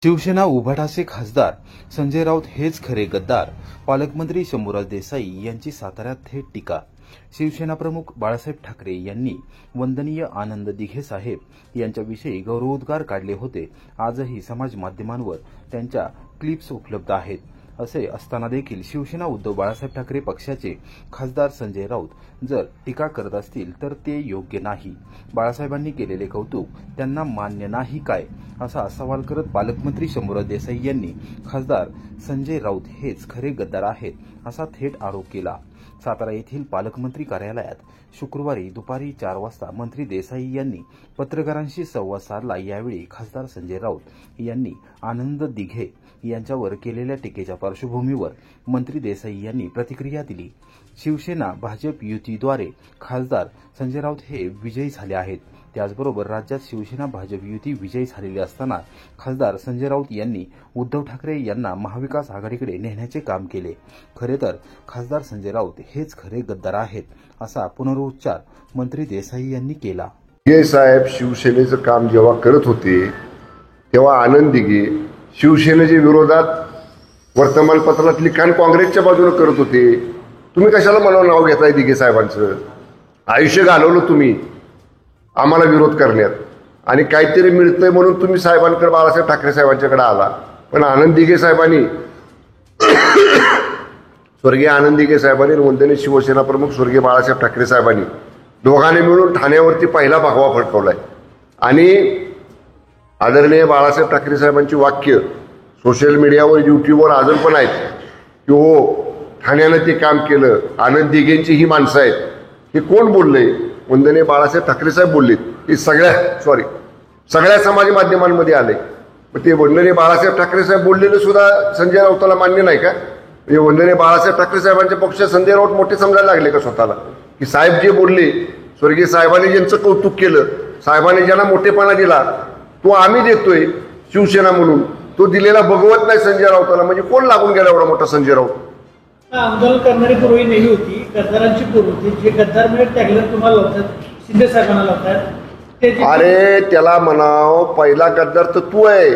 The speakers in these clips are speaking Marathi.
शिवसेना उभाटाचे खासदार संजय राऊत हेच खरे गद्दार. पालकमंत्री शंभूराज देसाई यांची साताऱ्यात थेट टीका. शिवसेना प्रमुख बाळासाहेब ठाकरे यांनी वंदनीय आनंद दिघे साहेब यांच्याविषयी गौरवोद्गार काढले होते. आजही समाज माध्यमांवर त्यांच्या क्लिप्स उपलब्ध आहेत. असे असताना देखील शिवसेना उद्धव बाळासाहेब ठाकरे पक्षाचे खासदार संजय राऊत जर टीका करत असतील तर ते योग्य नाही. बाळासाहेबांनी केलेले कौतुक त्यांना मान्य नाही काय, असा सवाल करत पालकमंत्री शंभूराज देसाई यांनी खासदार संजय राऊत हेच खरे गद्दार आहेत असा थेट आरोप केला. सातारा येथील पालकमंत्री कार्यालयात शुक्रवारी दुपारी 4 वाजता मंत्री देसाई यांनी पत्रकारांशी संवाद साधला. यावेळी खासदार संजय राऊत यांनी आनंद दिघे यांच्यावर केलेल्या टीकेच्या पार्श्वभूमीवर मंत्री देसाई यांनी प्रतिक्रिया दिली. शिवसेना भाजप युतीद्वारे खासदार संजय राऊत हे विजयी झाले आहेत. त्याचबरोबर राज्यात शिवसेना भाजप युती विजयी झालेली असताना खासदार संजय राऊत यांनी उद्धव ठाकरे यांना महाविकास आघाडीकडे नेण्याचे काम केले. खरे तर खासदार संजय राऊत हेच खरे गद्दार आहेत असा पुनरुच्चार मंत्री देसाई यांनी केला. साहेब शिवसेनेचं काम जेव्हा करत होते तेव्हा आनंद दिघे शिवसेनेच्या विरोधात वर्तमानपत्रात लिखाण काँग्रेसच्या बाजूने करत होते. तुम्ही कशाला मला नाव घेताय दिघे साहेबांचं? आयुष्य घालवलं तुम्ही आम्हाला विरोध करण्यात आणि काहीतरी मिळतंय म्हणून तुम्ही साहेबांकडे बाळासाहेब ठाकरे साहेबांच्याकडे आला. पण आनंद दिघे साहेबांनी स्वर्गीय आनंद दिघे साहेबांनी वंदनीय शिवसेना प्रमुख स्वर्गीय बाळासाहेब ठाकरे साहेबांनी दोघांनी मिळून ठाण्यावरती पहिला भगवा फडकवलाय. आणि आदरणीय बाळासाहेब ठाकरे साहेबांची वाक्य सोशल मीडियावर युट्यूबवर अजून पण आहेत की हो ठाण्यानं ते काम केलं, आनंद दिघेंची ही माणसं आहेत. हे कोण बोललंय? वंदनीय बाळासाहेब ठाकरे साहेब बोललेत. हे सगळ्या समाज माध्यमांमध्ये आले. मग ते वंदनीय बाळासाहेब ठाकरे साहेब बोललेलं सुद्धा संजय राऊताला मान्य नाही का? म्हणजे वंदनीय बाळासाहेब ठाकरे साहेबांच्या पक्षात संजय राऊत मोठे समजायला लागले का स्वतःला? की साहेब जे बोलले, स्वर्गीय साहेबांनी ज्यांचं कौतुक केलं, साहेबांनी ज्यांना मोठेपणा दिला तो आम्ही देतोय शिवसेना म्हणून, तो दिलेला भगवत नाही संजय राऊताला. म्हणजे कोण लागून गेला एवढा मोठा संजय राऊत? आंदोलन करणारी पूर्वी नाही होती, गद्दारांची पूर्व होती. जे गद्दार म्हणजे टॅगलर तुम्हाला लावतात, शिंदे साहेबांना लावतात. अरे त्याला म्हणाव पहिला गद्दार तर तू आहे.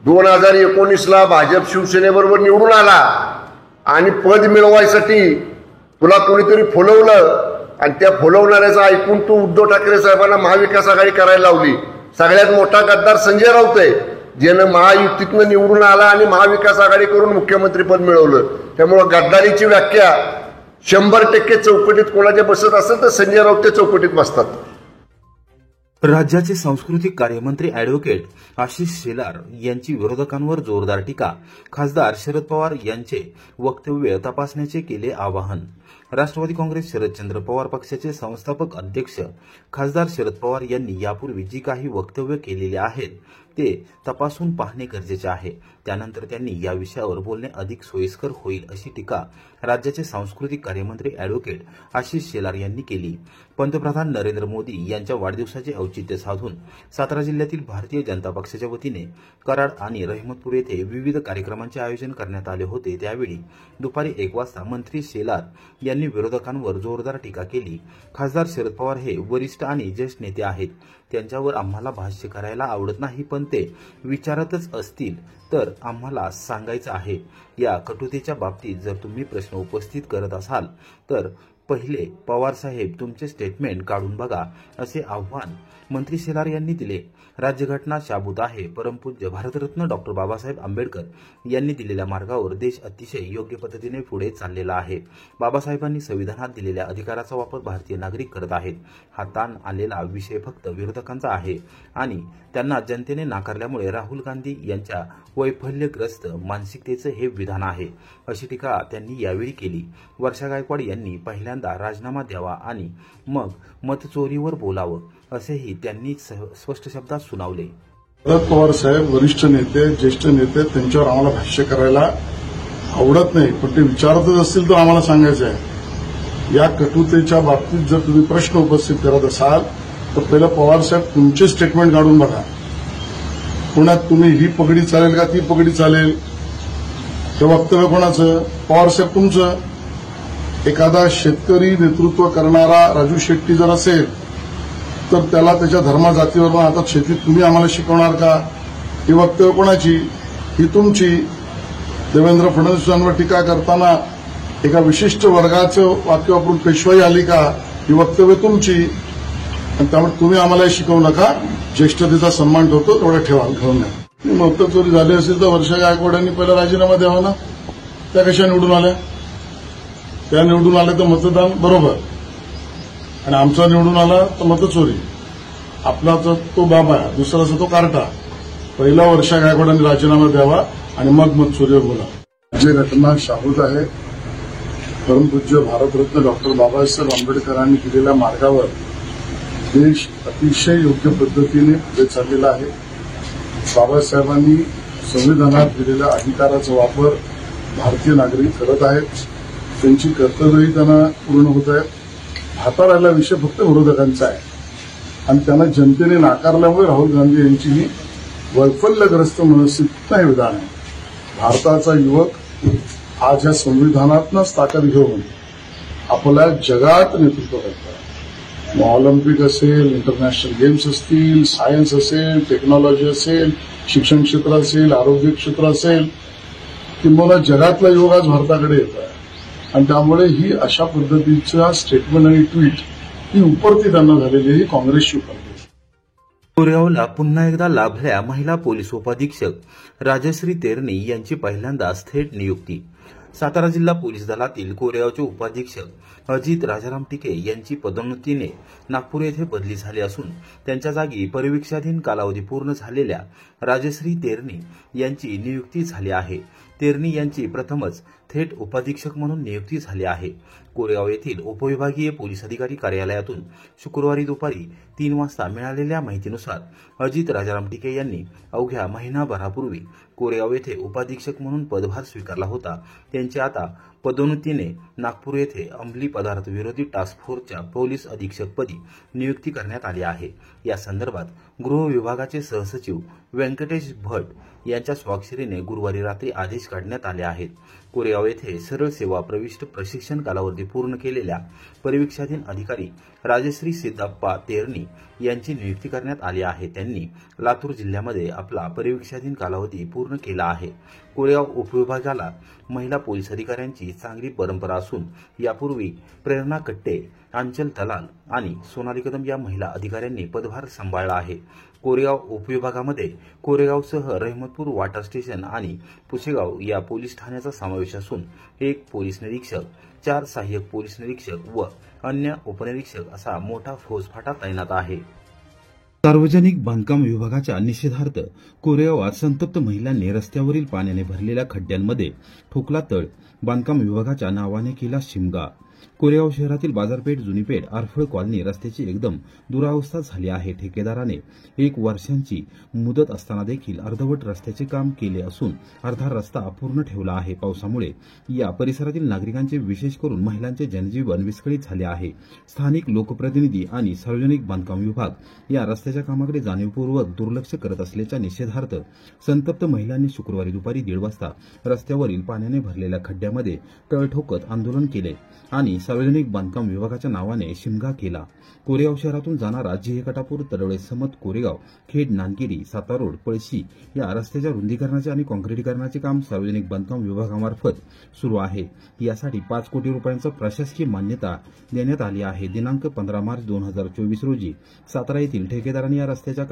2019ला भाजप शिवसेनेबरोबर निवडून आला आणि पद मिळवायसाठी तुला कोणीतरी फुलवलं आणि त्या फुलवणाऱ्याचं ऐकून तू उद्धव ठाकरे साहेबांना महाविकास आघाडी करायला लावली. सगळ्यात मोठा गद्दार संजय राऊत आहे, ज्यानं महायुतीतनं निवडून आला आणि महाविकास आघाडी करून मुख्यमंत्री पद मिळवलं. त्यामुळे गद्दारीची व्याख्या 100% चौकटीत कोणाच्या बसत असेल तर संजय राऊत त्या चौकटीत बसतात. राज्याचे सांस्कृतिक कार्यमंत्री अॅडव्होकेट आशिष शेलार यांची विरोधकांवर जोरदार टीका. खासदार शरद पवार यांचे वक्तव्य तपासण्याचे केले आवाहन. राष्ट्रवादी काँग्रेस शरदचंद्र पवार पक्षाचे संस्थापक अध्यक्ष खासदार शरद पवार यांनी यापूर्वी जी काही वक्तव्य केलेली आहेत ते तपासून पाहणे गरजेचे आहे. त्यानंतर त्यांनी या विषयावर बोलणे अधिक सोयीस्कर होईल अशी टीका राज्याचे सांस्कृतिक कार्यमंत्री अॅडव्होकेट आशिष शेलार यांनी केली. पंतप्रधान नरेंद्र मोदी यांच्या वाढदिवसाचे औचित्य साधून सातारा जिल्ह्यातील भारतीय जनता पक्षाच्या वतीने कराड आणि रहिमतपूर येथे विविध कार्यक्रमांचे आयोजन करण्यात आले होते. त्यावेळी दुपारी 1 वाजता मंत्री शेलार यांनी विरोधकांवर जोरदार टीका केली. खासदार शरद पवार हे वरिष्ठ आणि ज्येष्ठ नेते आहेत. त्यांच्यावर आम्हाला भाष्य करायला आवडत नाही, पण ते विचारतच असतील तर आम्हाला सांगायचं आहे. या कटुतेच्या बाबतीत जर तुम्ही प्रश्न उपस्थित करत असाल तर पहिले पवार साहेब तुमचे स्टेटमेंट काढून बघा, असे आव्हान मंत्री शेलार यांनी दिले. राज्यघटना शाबूत आहे. परमपूज्य भारतरत्न डॉक्टर बाबासाहेब आंबेडकर यांनी दिलेल्या मार्गावर देश अतिशय योग्य पद्धतीने पुढे चाललेला आहे. बाबासाहेबांनी संविधानात दिलेल्या अधिकाराचा वापर भारतीय नागरिक करत आहेत. हा ताण आलेला विषय फक्त विरोधकांचा आहे आणि त्यांना जनतेने नाकारल्यामुळे राहुल गांधी यांच्या वैफल्यग्रस्त मानसिकतेचं हे विधान आहे, अशी टीका त्यांनी यावेळी केली. वर्षा गायकवाड यांनी पहिल्यांदा राजीनामा द्यावा आणि मग मतचोरीवर बोलावं, असेही त्यांनी स्पष्ट शब्दात सुनावले. शरद पवार साहेब वरिष्ठ नेते, ज्येष्ठ नेते, त्यांच्यावर आम्हाला भाष्य करायला आवडत नाही, पण ते विचारतच असतील तर आम्हाला सांगायचं आहे. या कटुतेच्या बाबतीत जर तुम्ही प्रश्न उपस्थित करत असाल तर पहिलं पवार साहेब तुमचे स्टेटमेंट काढून बघा. पुण्यात तुम्ही ही पगडी चालेल का ती पगडी चालेल, ते वक्तव्य कोणाचं? पवार साहेब तुमचं. एखादा शेतकरी नेतृत्व करणारा राजू शेट्टी जर असेल तर त्याला त्याच्या धर्म जातीवर आता शेतीत तुम्ही आम्हाला शिकवणार का? ही वक्तव्य कोणाची? ही तुमची. देवेंद्र फडणवीसांवर टीका करताना एका विशिष्ट वर्गाचं वाक्य वापरून पेशवाई आली का? ही वक्तव्य तुमची. आणि त्यामुळे तुम्ही आम्हाला शिकवू नका. ज्येष्ठतेचा सन्मान ठेवतो तेवढा ठेवा, घेऊन नका. मत चोरी झाली असेल तर वर्षा गायकवाड यांनी पहिला राजीनामा द्यावा ना. त्या कशा निवडून आल्या? त्या निवडून आल्या तर मतदान बरोबर, आणि आमचा निवडून आला तर मतचोरी. आपला तो बाबा, दुसराचा तो कार्टा. पहिला वर्षा गायकवाडांनी राजीनामा द्यावा आणि मग मतचोरीवर बोला. जी घटना शाहूद आहे, परमपूज्य भारतरत्न डॉक्टर बाबासाहेब आंबेडकरांनी केलेल्या मार्गावर देश अतिशय योग्य पद्धतीने पुढे चाललेला आहे. बाबासाहेबांनी संविधानात दिलेल्या अधिकाराचा वापर भारतीय नागरिक करत आहेत. त्यांची कर्तव्यही त्यांना पूर्ण होत आहेत. हाताळायला विषय फक्त विरोधकांचा आहे आणि त्यांना जनतेने नाकारल्यामुळे राहुल गांधी यांची ही वैफल्यग्रस्त मनस्थितीत नाही विधान आहे. भारताचा युवक आज या संविधानातनंच ताकद घेऊन आपल्या जगात नेतृत्व करतात. मग ऑलिम्पिक असेल, इंटरनॅशनल गेम्स असतील, सायन्स असेल, टेक्नॉलॉजी असेल, शिक्षण क्षेत्र असेल, आरोग्य क्षेत्र असेल, किंवा जगातला युवक आज भारताकडे येत आहे. आणि त्यामुळे ही अशा पद्धतीचा स्टेटमेंट आणि ट्विट ही उपरती त्यांना झालेली ही काँग्रेसची उपरती. कोरेगावला पुन्हा एकदा लाभल्या महिला पोलीस उपाधीक्षक राजश्री तेरणी यांची पहिल्यांदाच थेट नियुक्ती. सातारा जिल्हा पोलीस दलातील कोरेगावचे उपाधीक्षक अजित राजाराम टिके यांची पदोन्नतीने नागपूर येथे बदली झाली असून त्यांच्या जागी परिवीक्षाधीन कालावधी पूर्ण झालेल्या राजश्री तेरणी यांची नियुक्ती झाली आहे. तेरणी यांची प्रथमच थेट उपाधीक्षक म्हणून नियुक्ती झाली आहे. कोरेगाव येथील उपविभागीय पोलीस अधिकारी कार्यालयातून शुक्रवारी दुपारी 3 वाजता मिळालेल्या माहितीनुसार अजित राजाराम टिके यांनी अवघ्या महिनाभरापूर्वी कोरेगाव येथे उपाधीक्षक म्हणून पदभार स्वीकारला होता. त्यांची आता पदोन्नतीने नागपूर येथे अंमली पदार्थ विरोधी टास्क फोर्सच्या पोलीस अधीक्षकपदी नियुक्ती करण्यात आली आहे. या संदर्भात गृह विभागाचे सहसचिव व्यंकटेश भट यांच्या स्वाक्षरीने गुरुवारी रात्री आदेश काढण्यात आले आहेत. कोरेगाव येथे सरळ सेवा प्रविष्ट प्रशिक्षण कालावधी पूर्ण केलेल्या परिवीक्षाधीन अधिकारी राजश्री सिद्धप्पा तेरणी यांची नियुक्ती करण्यात आली आहे. त्यांनी लातूर जिल्ह्यामध्ये आपला परिवीक्षाधीन कालावधी पूर्ण केला आहे. कोरेगाव उपविभागाला महिला पोलीस अधिकाऱ्यांची चांगली परंपरा असून यापूर्वी प्रेरणा कट्टे, अंचल तलाल आणि सोनाली कदम या महिला अधिकाऱ्यांनी पदभार सांभाळला आहे. कोरेगाव उपविभागामध्ये कोरेगावसह रहमतपूर वॉटर स्टेशन आणि पुसेगाव या पोलीस ठाण्याचा समावेश असून 1 पोलीस निरीक्षक, 4 सहाय्यक पोलीस निरीक्षक व अन्य उपनिरीक्षक असा मोठा फौजफाटा तैनात आहे. सार्वजनिक बांधकाम विभागाच्या निषेधार्थ कोरेगावात संतप्त महिलांनी रस्त्यावरील पाण्याने भरलेल्या खड्ड्यांमध्ये ठोकला तळ. बांधकाम विभागाच्या नावाने केला शिमगा. कोरेगाव शहरातील बाजारपेठ, जुनीपेठ, आरफळ कॉलनी रस्त्याची एकदम दुरावस्था झाली आहे. ठेकेदाराने 1 वर्षांची मुदत असताना देखील अर्धवट रस्त्याचे काम केले असून अर्धा रस्ता अपूर्ण ठेवला आहे. पावसामुळे या परिसरातील नागरिकांचे, विशेष करून महिलांचे जनजीवन विस्कळीत झाले आहे. स्थानिक लोकप्रतिनिधी आणि सार्वजनिक बांधकाम विभाग या रस्त्याच्या कामाकडे जाणीवपूर्वक दुर्लक्ष करत असल्याच्या निषेधार्थ संतप्त महिलांनी शुक्रवारी दुपारी 1:30 वाजता रस्त्यावरील पाण्याने भरलेल्या खड्ड्यामध्ये तळ ठोकत आंदोलन केले आणि सार्वजनिक बांधकाम विभागाच्या नावाने शिमगा केला. कोरेगाव शहरातून जाणारा जिहेकटापूर, तडवळे, समत, कोरेगाव, खेड, नानकेरी, सातारोड, पळशी या रस्त्याच्या रुंदीकरणाचे आणि काँक्रिटीकरणाचे काम सार्वजनिक बांधकाम विभागामार्फत सुरू आहे. यासाठी 5 कोटी रुपयांचा प्रशासकीय मान्यता देण्यात आली आहे. दिनांक 15 मार्च 2024 रोजी सातारा येथील ठेकेदाराने या रस्त्याच्या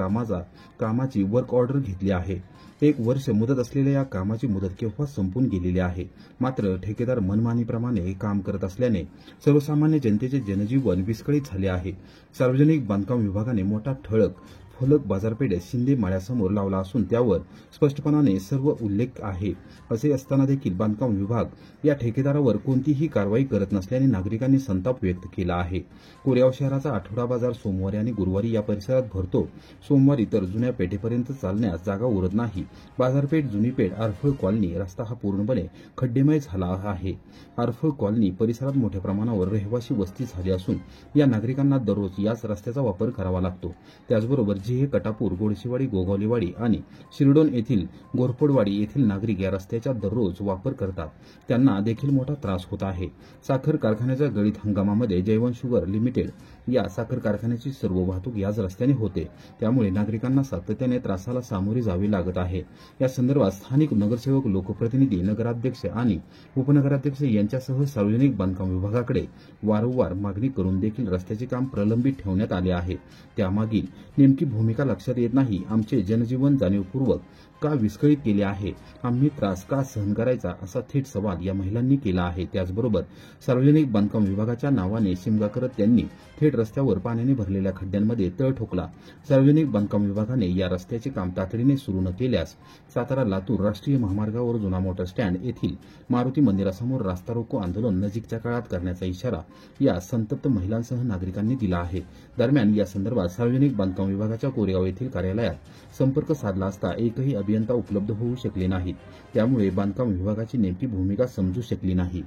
कामाची वर्क ऑर्डर घेतली आहे. 1 वर्ष मुदत असलेल्या या कामाची मुदत केव्हा संपून गेलेली आहे. मात्र ठेकेदार मनमानीप्रमाणे काम करत असल्याने सर्वसामान्य जनतेचे जनजीवन विस्कळीत झाले आहे. सार्वजनिक बांधकाम विभागाने मोठा ठळक फलक बाजारपेठेत शिंदे माळ्यासमोर लावला असून त्यावर स्पष्टपणाने सर्व उल्लेख आहे. असे असताना देखील बांधकाम विभाग या ठेकेदारावर कोणतीही कारवाई करत नसल्याने नागरिकांनी संताप व्यक्त केला आहे. कोरेगाव शहराचा आठवडा बाजार सोमवारी आणि गुरुवारी या परिसरात भरतो. सोमवारी तर जुन्या पेठेपर्यंत चालण्यास जागा उरत नाही. बाजारपेठ, जुनीपेठ, आरफळ कॉलनी रस्ता हा पूर्णपणे खड्डेमय झाला आहे. आरफळ कॉलनी परिसरात मोठ्या प्रमाणावर रहिवासी वस्ती झाली असून या नागरिकांना दररोज याच रस्त्याचा वापर करावा लागतो. त्याचबरोबर आजही कटापूर, गोडशेवाडी, गोगावलेवाडी आणि शिरडोन येथील गोरफोडवाडी येथील नागरिक या रस्त्याचा दररोज वापर करतात. त्यांना देखील मोठा त्रास होत आहे. साखर कारखान्याच्या गळीत हंगामामध्ये जयवंत शुगर लिमिटेड या साखर कारखान्याची सर्व वाहतूक याच रस्त्याने होते. त्यामुळे नागरिकांना सातत्याने त्रासाला सामोरे जावे लागत आहे. या संदर्भात स्थानिक नगरसेवक, लोकप्रतिनिधी, नगराध्यक्ष आणि उपनगराध्यक्ष यांच्यासह सार्वजनिक बांधकाम विभागाकडे वारंवार मागणी करून देखील रस्त्याचे काम प्रलंबित ठेवण्यात आले आहे. त्यामागील नेमकी भूमिका लक्षात येत नाही. आमचे जनजीवन जाणीवपूर्वक का विस्कळीत केले आहे? आम्ही त्रास का सहन करायचा, असा थेट सवाल या महिलांनी केला आहे. त्याचबरोबर सार्वजनिक बांधकाम विभागाच्या नावाने शिमगा करत त्यांनी थेट रस्त्यावर पाण्याने भरलेल्या खड्ड्यांमध्ये तळ ठोकला. सार्वजनिक बांधकाम विभागाने या रस्त्याचे काम तातडीने सुरू न केल्यास सातारा लातूर राष्ट्रीय महामार्गावर जुना मोटर स्टँड येथील मारुती मंदिरासमोर रास्ता रोको आंदोलन नजीकच्या काळात करण्याचा इशारा या संतप्त महिलांसह नागरिकांनी दिला आहे. दरम्यान या संदर्भात सार्वजनिक बांधकाम विभागाच्या कोरेगाव येथील कार्यालयात संपर्क साधला असता एकही अभियंता उपलब्ध होऊ शकले नाहीत. त्यामुळे बांधकाम विभागाची नेमकी भूमिका समजू शकली नाही.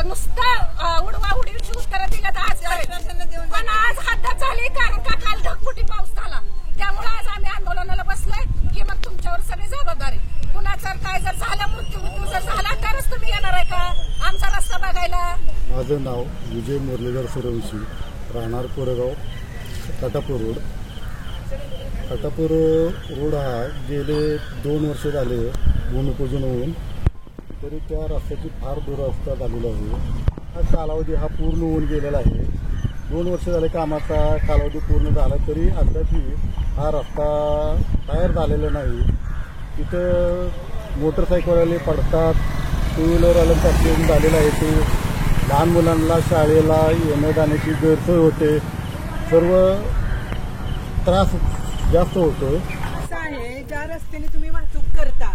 नुसतं उडवाउडीची उत्तरं दिल्यात आज, पण आज हद्द झाली कारण का काल ढगफुटी पाऊस झाला. त्यामुळे आज आम्ही आंदोलनाला बसलोय की मग तुमच्यावर सगळी जबाबदारी. कुणाचं काय जर झालं, मृत्यू जर झाला तरच तुम्ही येणार आहे का आमचा रस्ता बघायला? माझं नाव विजय मुरलीधर सूर्यवंशी, राहणार कोरेगाव, कटापूर रोड. कटापूर रोड हा गेले 2 वर्ष झाले भूमिपूजन होऊन, तरी त्या रस्त्याची फार दुरवस्था झालेली आहे. हा कालावधी हा पूर्ण होऊन गेलेला आहे. 2 वर्ष झाले कामाचा कालावधी पूर्ण झाला तरी अद्यापही हा रस्ता तयार झालेला नाही. तिथं मोटरसायकलवाले पडतात, टू व्हीलरवाल्यांचा ॲक्सिडेंट झालेला आहे. ते लहान मुलांना शाळेला येण्या जाण्याची गैरसोय होते. सर्व त्रास जास्त होतोय. असं आहे, ज्या रस्त्याने तुम्ही वाहतूक करता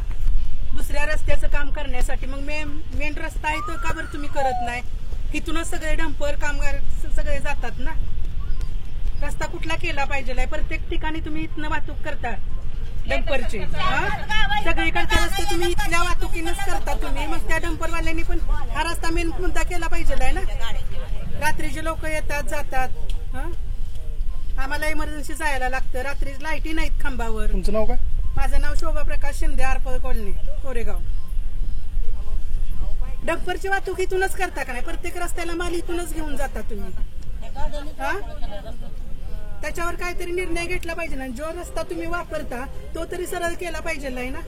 दुसऱ्या रस्त्याचं काम करण्यासाठी, मग मेन रस्ता आहे तो का बरं तुम्ही करत नाही? इथूनच सगळे डंपर कामगार सगळे जातात ना. रस्ता कुठला केला पाहिजे? प्रत्येक ठिकाणी तुम्ही इथनं वाहतूक करता डंपरचे. सगळीकडचे रस्ते तुम्ही इथल्या वाहतुकीनंच करता तुम्ही. मग त्या डंपरवाल्यांनी पण हा रस्ता मेन कोणता केला पाहिजे ना. रात्रीचे लोक येतात जातात. आम्हाला इमर्जन्सी जायला लागतं. रात्री लाईटी नाहीत खांबावर. तुमचं नाव काय? माझं नाव शोभा प्रकाश शिंदे, आरपळ कॉलनी, कोरेगाव. डंपरची वाहतूक इथूनच करता का नाही? प्रत्येक रस्त्याला माल इथूनच घेऊन जाता तुम्ही. त्याच्यावर काहीतरी निर्णय घेतला पाहिजे ना. जो रस्ता तुम्ही वापरता तो तरी सरळ केला पाहिजे ना.